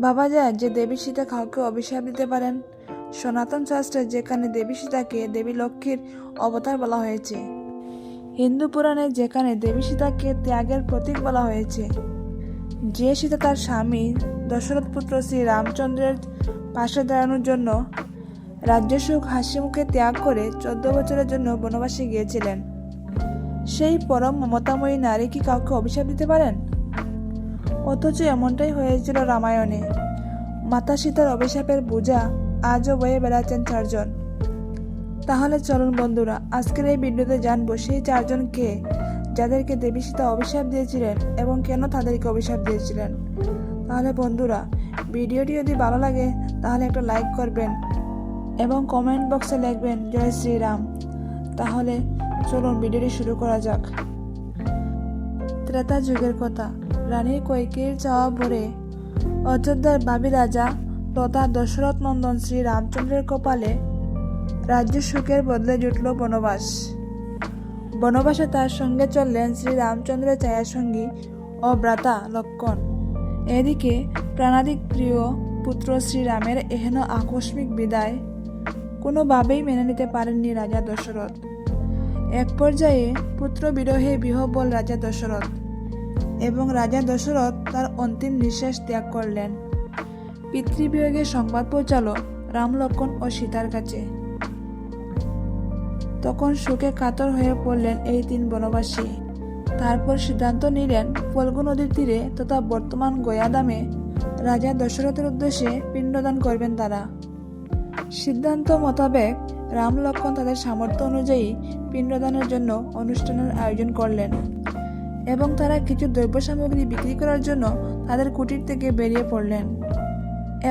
ভাবা যায় যে দেবী সীতা কাউকে অভিশাপ দিতে পারেন। সনাতন শাস্ত্রে যেখানে দেবী সীতাকে দেবী লক্ষ্মীর অবতার বলা হয়েছে, হিন্দু পুরাণে যেখানে দেবী সীতাকে ত্যাগের প্রতীক বলা হয়েছে, যে সীতা তার স্বামী দশরথ পুত্র শ্রী রামচন্দ্রের পাশে দাঁড়ানোর জন্য রাজ্যসুখ হাসি মুখে ত্যাগ করে 14 বছরের জন্য বনবাসে গিয়েছিলেন, সেই পরম মমতাময়ী নারী কি কাউকে অভিশাপ দিতে পারেন? অথচ এমনটাই হয়েছিল রামায়ণে। মাতা সীতার অভিশাপের বোঝা আজও বয়ে বেড়াচ্ছেন 4 জন। তাহলে চলুন বন্ধুরা, আজকের এই ভিডিওতে জানবো সেই 4 জন কে, যাদেরকে দেবী সীতা অভিশাপ দিয়েছিলেন এবং কেন তাদেরকে অভিশাপ দিয়েছিলেন। তাহলে বন্ধুরা, ভিডিওটি যদি ভালো লাগে তাহলে একটা লাইক করবেন এবং কমেন্ট বক্সে লিখবেন জয় শ্রীরাম। তাহলে চলুন ভিডিওটি শুরু করা যাক। ত্রেতা যুগের কথা। রানী কইকেয়ীর চাওয়া ভরে অযোধ্যার বাবি রাজা তথা দশরথ নন্দন শ্রী রামচন্দ্রের কপালে রাজ্য সুখের বদলে জুটল বনবাস। বনবাসে তার সঙ্গে চললেন শ্রী রামচন্দ্রের ছায়াসঙ্গী ও ভ্রাতা লক্ষ্মণ। এদিকে প্রাণাধিক প্রিয় পুত্র শ্রীরামের এহেন আকস্মিক বিদায় কোনোভাবেই মেনে নিতে পারেননি রাজা দশরথ। এক পর্যায়ে পুত্র বিরহে বিহ্বল রাজা দশরথ এবং রাজা দশরথ তার অন্তিম নিঃশ্বাস ত্যাগ করলেন। পিতৃবিয়োগের সংবাদ পৌঁছালো রাম, লক্ষ্মণ ও সীতার কাছে। তখন শোকে কাতর হয়ে পড়লেন এই 3 বনবাসী। তারপর সিদ্ধান্ত নিলেন ফল্গু নদীর তীরে তথা বর্তমান গয়াদামে রাজা দশরথের উদ্দেশ্যে পিণ্ডদান করবেন তারা। সিদ্ধান্ত মোতাবেক রাম, লক্ষ্মণ তাদের সামর্থ্য অনুযায়ী পিণ্ডদানের জন্য অনুষ্ঠানের আয়োজন করলেন এবং তারা কিছু দ্রব্য সামগ্রী বিক্রি করার জন্য তাদের কুটির থেকে বেরিয়ে পড়লেন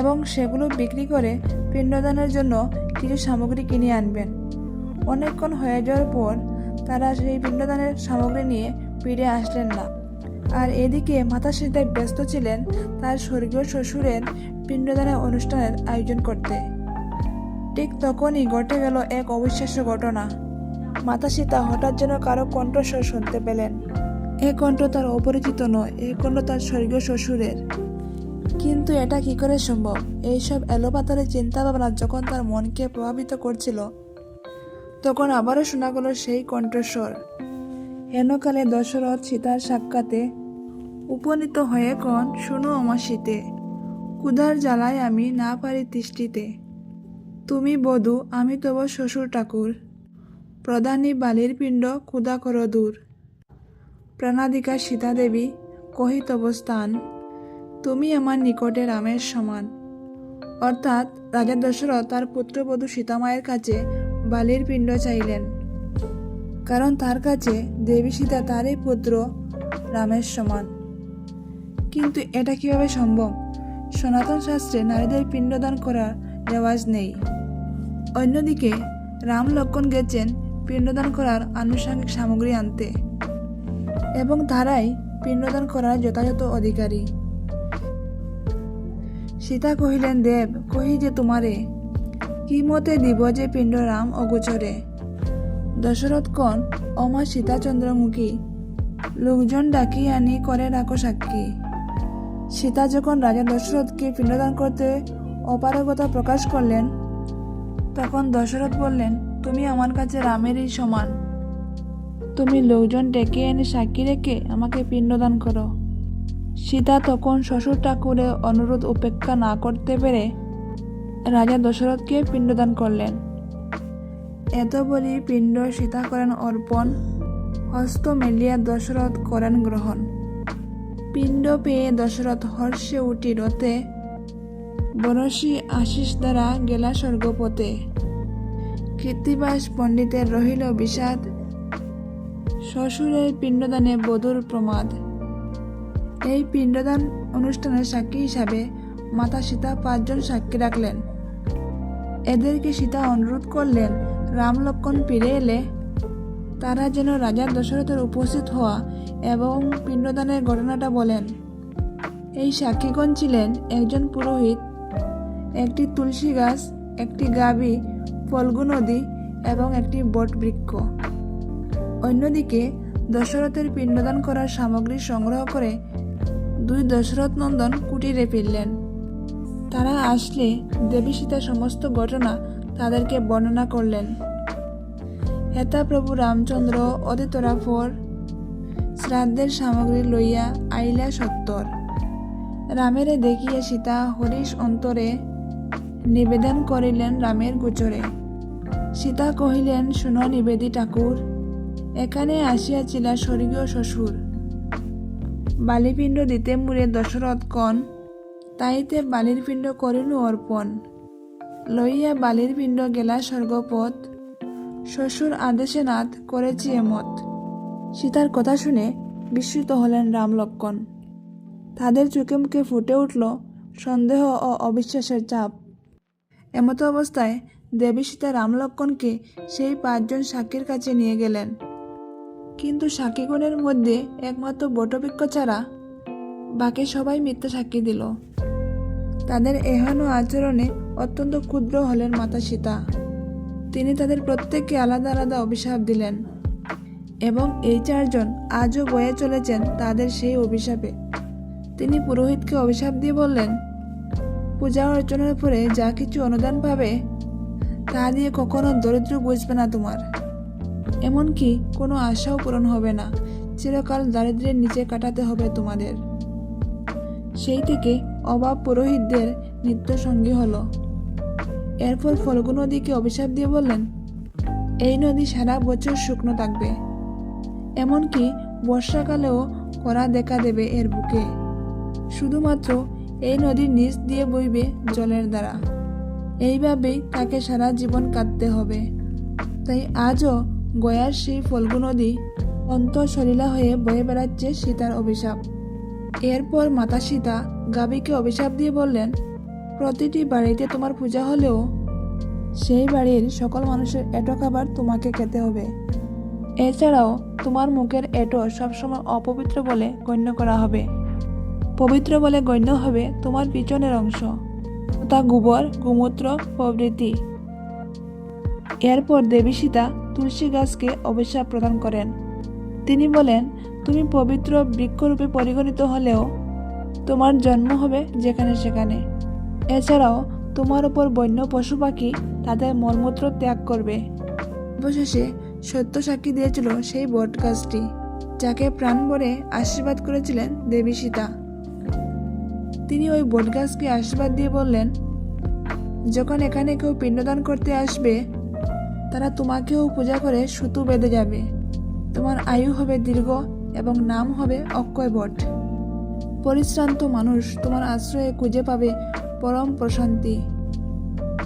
এবং সেগুলো বিক্রি করে পিণ্ডদানের জন্য কিছু সামগ্রী কিনে আনবেন। অনেকক্ষণ হয়ে যাওয়ার পর তারা সেই পিণ্ডদানের সামগ্রী নিয়ে ফিরে আসলেন না। আর এদিকে মাতা সীতা ব্যস্ত ছিলেন তার স্বর্গীয় শ্বশুরের পিণ্ডদানের অনুষ্ঠানের আয়োজন করতে। ঠিক তখনই ঘটে গেল এক অবিশ্বাস্য ঘটনা। মাতা সীতা হঠাৎ যেন কারো কণ্ঠস্বর শুনতে পেলেন। এ কণ্ঠ তার অপরিচিত নয়, এ কণ্ঠ তার স্বর্গীয় শ্বশুরের। কিন্তু এটা কি করে সম্ভব? এইসব এলোপাতাড়ি চিন্তা ভাবনা যখন তার মনকে প্রভাবিত করছিল, তখন আবারও শোনা গেল সেই কণ্ঠস্বর। হেনকালে দশরথ সীতার সাক্ষাতে উপনীত হয়ে কন, শুনো আমার শীতে, ক্ষুধার জ্বালায় আমি না পারি তিষ্ঠিতে। তুমি বধূ, আমি তব শ্বশুর ঠাকুর, প্রধানী বালির পিণ্ড ক্ষুধা কর দূর। প্রাণাধিকা সীতা দেবী কহি তব স্থান, তুমি আমার নিকটে রামের সমান। অর্থাৎ রাজা দশরথ তার পুত্রবধূ সীতামায়ের কাছে বালির পিণ্ড চাইলেন, কারণ তার কাছে দেবী সীতা তারই পুত্র রামের সমান। কিন্তু এটা কিভাবে সম্ভব? সনাতন শাস্ত্রে নারীদের পিণ্ডদান করার রেওয়াজ নেই। অন্যদিকে রাম, লক্ষ্মণ গেছেন পিণ্ডদান করার আনুষঙ্গিক সামগ্রী আনতে এবং তারাই পিণ্ডদান করার যথাযথ অধিকারী। সীতা কহিলেন, দেব কহি যে তোমারে, কি মতে দিব যে পিণ্ড রাম অগোচরে। দশরথ কন, অমা সীতা চন্দ্রমুখী, লোকজন ডাকি আনি করে রাখো সাক্ষী। সীতা যখন রাজা দশরথকে পিণ্ডদান করতে অপারগতা প্রকাশ করলেন, তখন দশরথ বললেন, তুমি আমার কাছে রামেরই সমান, তুমি লোকজন ডেকে এনে সাক্ষী রেখে আমাকে পিণ্ডদান করো। সীতা তখন শ্বশুর ঠাকুরের অনুরোধ উপেক্ষা না করতে পেরে রাজা দশরথকে পিণ্ডদান করলেন। এত বলি পিণ্ড সীতা করেন অর্পণ, হস্ত মেলিয়া দশরথ করেন গ্রহণ। পিণ্ড পেয়ে দশরথ হর্ষে উঠি রথে, বরশি আশিস দ্বারা গেলা স্বর্গপথে। কৃত্তিবাস পণ্ডিতের রহিল বিষাদ, শ্বশুরের পিণ্ডদানে বধূর প্রমাদ। এই পিণ্ডদান অনুষ্ঠানের সাক্ষী হিসাবে মাতা সীতা 5 জন সাক্ষী রাখলেন। এদেরকে সীতা অনুরোধ করলেন রাম, লক্ষ্মণ ফিরে এলে তারা যেন রাজা দশরথের উপস্থিত হওয়া এবং পিণ্ডদানের ঘটনাটা বলেন। এই সাক্ষীগণ ছিলেন একজন পুরোহিত, একটি তুলসী গাছ, একটি গাভী, ফল্গু নদী এবং একটি বট বৃক্ষ। অন্যদিকে দশরথের পিণ্ডদান করার সামগ্রী সংগ্রহ করে 2 দশরথ নন্দন কুটিরে ফিরলেন। তারা আসলে দেবী সীতা সমস্ত ঘটনা তাদেরকে বর্ণনা করলেন। হেতা প্রভু রামচন্দ্র অদিতরা পর শ্রাদ্ধের সামগ্রী লইয়া আইলা সত্তর। রামেরে দেখিয়া সীতা হরিশ অন্তরে নিবেদন করিলেন রামের গোচরে। সীতা কহিলেন, শুনো নিবেদী ঠাকুর, এখানে আসিয়াছিলা স্বর্গীয় শ্বশুর। বালিপিণ্ড দিতে মুরে দশরথ কন, তাইতে বালির পিণ্ড করিনু অর্পণ। লইয়া বালির পিণ্ড গেলা স্বর্গপথ, শ্বশুর আদেশে নাথ করেছি এমত। সীতার কথা শুনে বিস্মিত হলেন রাম লক্ষ্মণ। তাদের চোখে মুখে ফুটে উঠল সন্দেহ ও অবিশ্বাসের চাপ। এমতো অবস্থায় দেবী সীতা রাম লক্ষ্মণকে সেই 5 জন সাক্ষীর কাছে নিয়ে গেলেন। কিন্তু সাক্ষীগণের মধ্যে একমাত্র বটবৃক্ষ ছাড়া বাকি সবাই মিথ্যা সাক্ষী দিল। তাদের এহেন আচরণে অত্যন্ত ক্ষুদ্র হলেন মাতা সীতা। তিনি তাদের প্রত্যেককে আলাদা আলাদা অভিশাপ দিলেন এবং এই 4 জন আজও বয়ে চলেছেন তাদের সেই অভিশাপে। তিনি পুরোহিতকে অভিশাপ দিয়ে বললেন, পূজা অর্চনার পরে যা কিছু অনুদান পাবে তা দিয়ে কখনো দরিদ্র বুঝবে না তোমার। এমনকি কোনো আশাও পূরণ হবে না, চিরকাল দারিদ্র্যের নিচে কাটাতে হবে তোমাদের। সেই থেকে অভাব পুরোহিতদের নিত্য সঙ্গী হলো। এরপর ফল্গু নদীকে অভিশাপ দিয়ে বললেন, এই নদী সারা বছর শুকনো থাকবে, এমনকি বর্ষাকালেও খরা দেখা দেবে এর বুকে। শুধুমাত্র এই নদীর নিচ দিয়ে বইবে জলের দ্বারা। এইভাবেই তাকে সারা জীবন কাটতে হবে। তাই আজও গয়ার সেই ফল্গু নদী অন্তঃসলীলা হয়ে বয়ে বেড়াচ্ছে সীতার অভিশাপ। এরপর মাতা সীতা গাভীকে অভিশাপ দিয়ে বললেন, প্রতিটি বাড়িতে তোমার পূজা হলেও সেই বাড়ির সকল মানুষের এঁটো খাবার তোমাকে খেতে হবে। এছাড়াও তোমার মুখের এঁটো সবসময় অপবিত্র বলে গণ্য করা হবে। পবিত্র বলে গণ্য হবে তোমার পিছনের অংশ, তথা গোবর, গোমূত্র প্রভৃতি। এরপর দেবী সীতা তুলসী গাছকে অভিশাপ প্রদান করেন। তিনি বলেন, তুমি পবিত্র বৃক্ষরূপে পরিগণিত হলেও তোমার জন্ম হবে যেখানে সেখানে। এছাড়াও তোমার উপর বন্য পশু পাখি তাদের মলমূত্র ত্যাগ করবে। অবশেষে সত্য সাক্ষী দিয়েছিল সেই বট গাছটি, যাকে প্রাণ ভরে আশীর্বাদ করেছিলেন দেবী সীতা। তিনি ওই বট গাছকে আশীর্বাদ দিয়ে বললেন, যখন এখানে কেউ পিণ্ডদান করতে আসবে তারা তোমাকেও পূজা করে সুতো বেঁধে যাবে। তোমার আয়ু হবে দীর্ঘ এবং নাম হবে অক্ষয় বট। পরিশ্রান্ত মানুষ তোমার আশ্রয়ে খুঁজে পাবে পরম প্রশান্তি।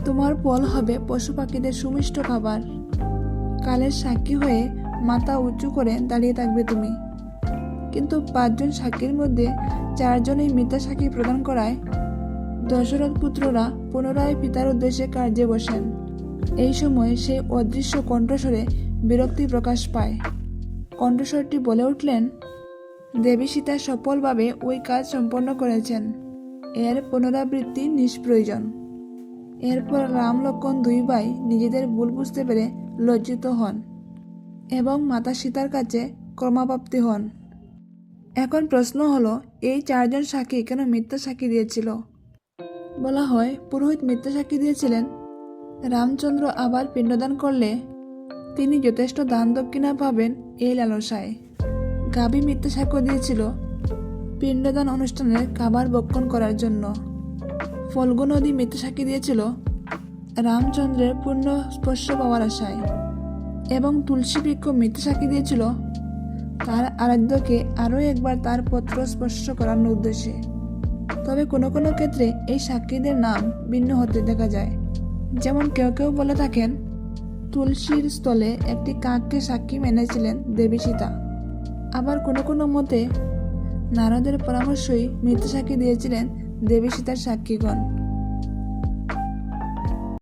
তোমার ফল হবে পশু পাখিদের সুমিষ্ট খাবার। কালের সাক্ষী হয়ে মাথা উঁচু করে দাঁড়িয়ে থাকবে তুমি। কিন্তু 5 জন সাক্ষীর মধ্যে 4 জনই মিথ্যা সাক্ষী প্রদান করায় দশরথ পুত্ররা পুনরায় পিতার উদ্দেশ্যে কার্যে বসেন। এই সময় সেই অদৃশ্য কণ্ঠস্বরে বিরক্তি প্রকাশ পায়। কণ্ঠস্বরটি বলে উঠলেন, দেবী সীতা সফলভাবে ওই কাজ সম্পন্ন করেছেন, এর পুনরাবৃত্তি নিষ্প্রয়োজন। এরপর রাম লক্ষ্মণ 2 ভাই নিজেদের ভুল বুঝতে পেরে লজ্জিত হন এবং মাতা সীতার কাছে ক্ষমাপ্রাপ্তি হন। এখন প্রশ্ন হলো, এই 4 জন সাক্ষী কেন মিথ্যা সাক্ষী দিয়েছিল? বলা হয়, পুরোহিত মিথ্যা সাক্ষী দিয়েছিলেন রামচন্দ্র আবার পিণ্ডদান করলে তিনি যথেষ্ট দান দক্ষিণা পাবেন এই লালসায়। গাভী মিথ্যা সাক্ষ্য দিয়েছিল পিণ্ডদান অনুষ্ঠানের খাবার ভক্ষণ করার জন্য। ফল্গু নদী মিথ্যা সাক্ষী দিয়েছিল রামচন্দ্রের পূর্ণ স্পর্শ পাওয়ার আশায়। এবং তুলসী বৃক্ষ মিথ্যা সাক্ষী দিয়েছিল তার আরাধ্যকে আরও একবার তার পত্র স্পর্শ করানোর উদ্দেশ্যে। তবে কোনো কোনো ক্ষেত্রে এই সাক্ষীদের নাম ভিন্ন হতে দেখা যায়। যেমন কেউ কেউ বলে থাকেন, তুলসীর স্থলে একটি কাককে সাক্ষী মেনেছিলেন দেবী সীতা। আবার কোনো কোনো মতে নারদের পরামর্শই মিথ্যা সাক্ষী দিয়েছিলেন দেবী সীতার সাক্ষীগণ।